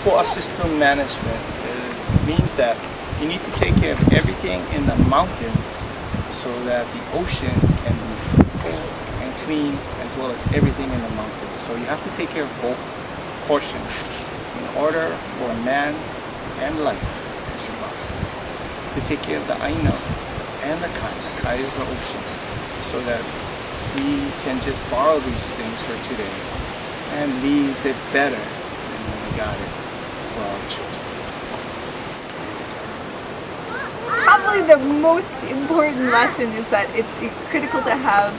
ecosystem management means that you need to take care of everything in the mountains so that the ocean can be fruitful and clean, as well as everything in the mountains. So you have to take care of both portions in order for man and life to survive. To take care of the Aina and the Kai is the ocean, so that we can just borrow these things for today and leave it better than when we got it for our children. Probably the most important lesson is that it's critical to have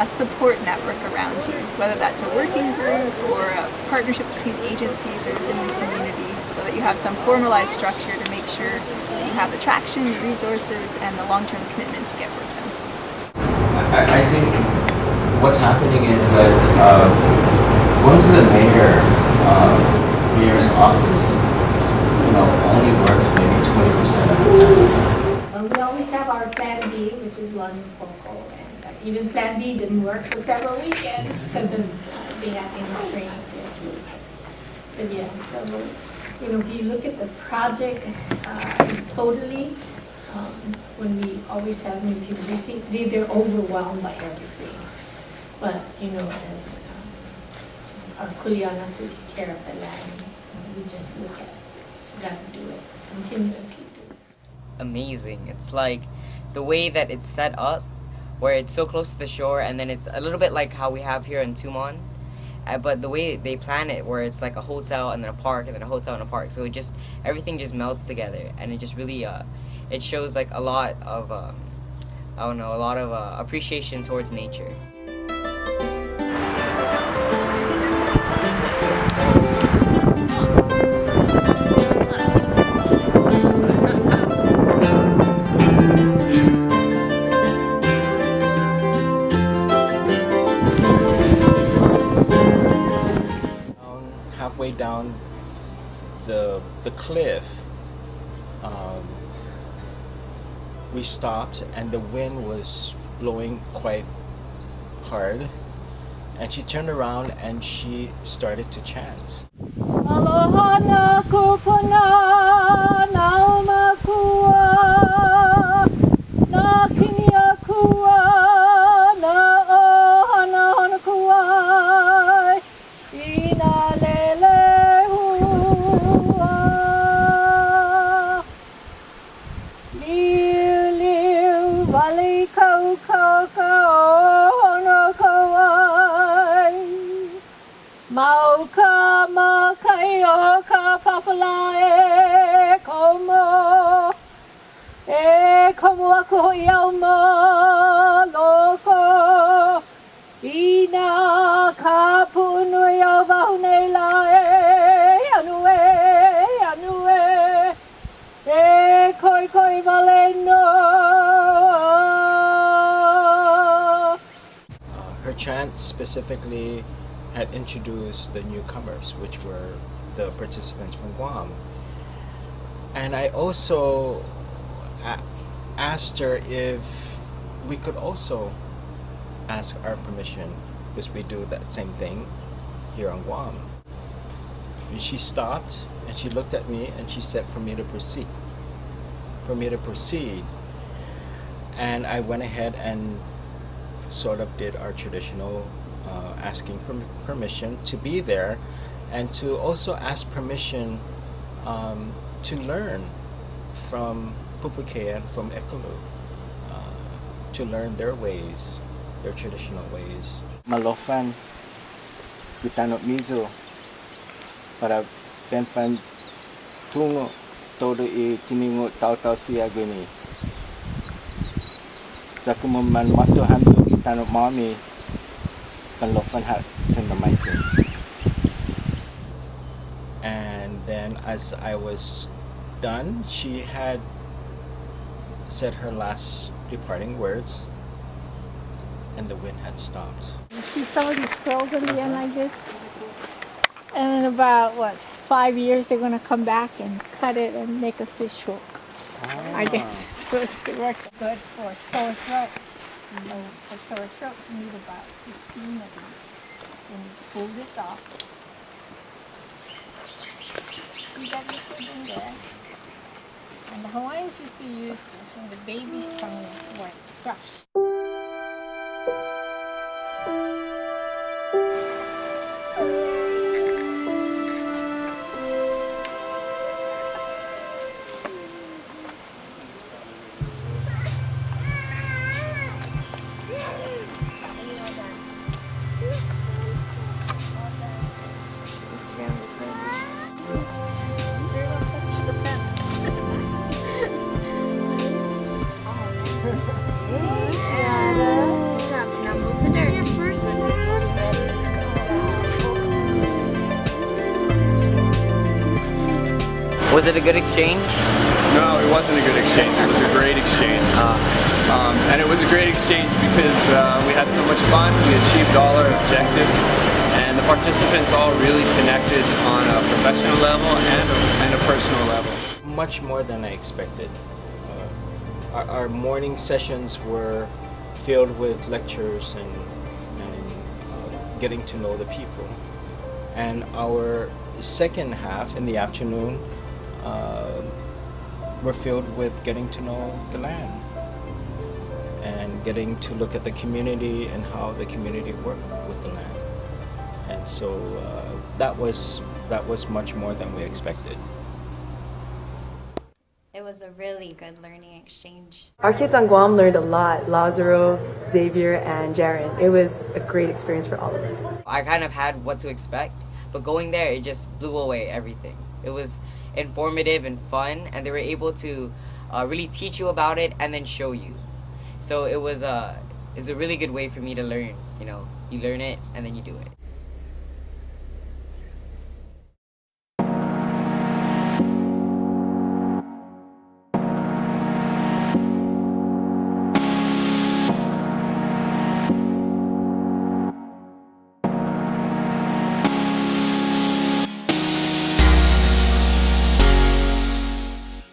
a support network around you, whether that's a working group or partnerships between agencies or within the community, so that you have some formalized structure to make sure that you have the traction, the resources, and the long-term commitment to get work done. I think what's happening is that going to the mayor's office, only works maybe 20% of the time. We always have our plan B, which is London Focal, and even plan B didn't work for several weekends because of they had enough training to do it. But yeah, so if you look at the project totally, when we always have new people, they think they're overwhelmed by everything. But as our kuleana to take care of the land, we just look at that and do it continuously. Amazing. It's like the way that it's set up, where it's so close to the shore, and then it's a little bit like how we have here in Tumon, but the way they plan it, where it's like a hotel and then a park and then a hotel and a park, so everything just melts together, and it just really it shows like a lot of appreciation towards nature. Halfway down the cliff, we stopped and the wind was blowing quite hard, and she turned around and she started to chant. Aloha na kupuna na umakua na kinia kua na ohana hana kuai ina lele hua liu liu vali kau kau kau hono kauai Mauka makai o ka papala e komo aku hoi au ma loko ina ka punui au wahu nei la anu e koi koi vale no. Her chant specifically had introduced the newcomers, which were the participants from Guam. And I also asked her if we could also ask our permission, because we do that same thing here on Guam. And she stopped and she looked at me and she said for me to proceed. And I went ahead and sort of did our traditional asking for permission to be there, and to also ask permission to learn from Pupukean, from Ekolu, to learn their ways, their traditional ways. Malofan kutanok mizo para penfan tungo todo I tiningo tau siya gini. Zakuman mato hanzo kitanok mami and then as I was done, she had said her last departing words and the wind had stopped. You see some of these squirrels in the end like this? And in about 5 years they're going to come back and cut it and make a fish hook. I guess it's supposed to work. Good for sore throat. For sore throat, you need about 15 of these. And you pull this off. see that liquid in there? And the Hawaiians used to use this when the baby's tongue went crushed. Was it a good exchange? No, it wasn't a good exchange. It was a great exchange. And it was a great exchange because we had so much fun, we achieved all our objectives, and the participants all really connected on a professional level and a personal level. Much more than I expected. Our morning sessions were filled with lectures and getting to know the people. And our second half in the afternoon were filled with getting to know the land and getting to look at the community and how the community worked with the land. And so that was much more than we expected. It was a really good learning exchange. Our kids on Guam learned a lot. Lazaro, Xavier, and Jaren. It was a great experience for all of us. I kind of had what to expect, but going there, it just blew away everything. It was informative and fun, and they were able to really teach you about it and then show you. So it was a really good way for me to learn. You know, you learn it and then you do it.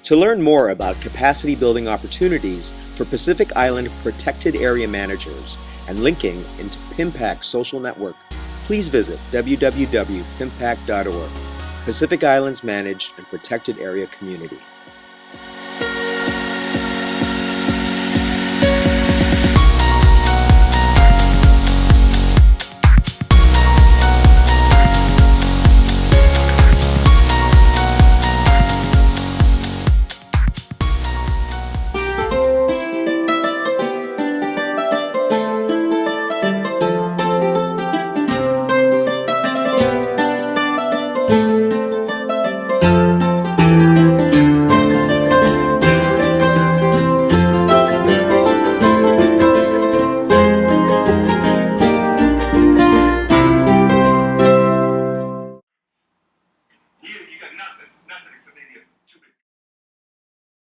To learn more about capacity building opportunities for Pacific Island Protected Area Managers and linking into PIMPAC's social network, please visit www.pimpac.org, Pacific Islands Managed and Protected Area Community.